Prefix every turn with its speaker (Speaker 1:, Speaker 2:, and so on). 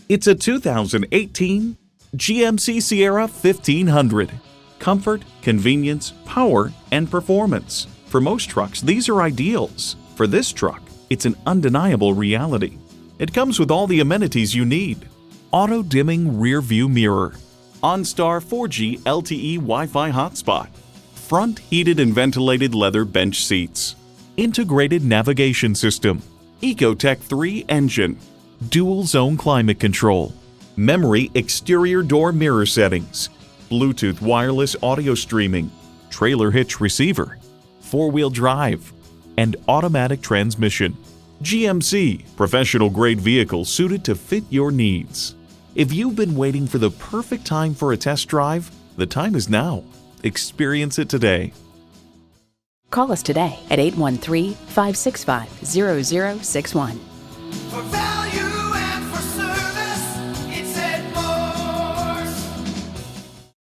Speaker 1: It's a 2018 GMC Sierra 1500. Comfort, convenience, power, and performance. For most trucks, these are ideals. For this truck, it's an undeniable reality. It comes with all the amenities you need. Auto-dimming rear-view mirror. OnStar 4G LTE Wi-Fi hotspot. Front heated and ventilated leather bench seats. Integrated navigation system. Ecotec 3 engine. Dual zone climate control. Memory exterior door mirror settings. Bluetooth wireless audio streaming. Trailer hitch receiver. Four-wheel drive. And automatic transmission. GMC, professional-grade vehicle suited to fit your needs. If you've been waiting for the perfect time for a test drive, the time is now. Experience it today.
Speaker 2: Call us today at 813-565-0061.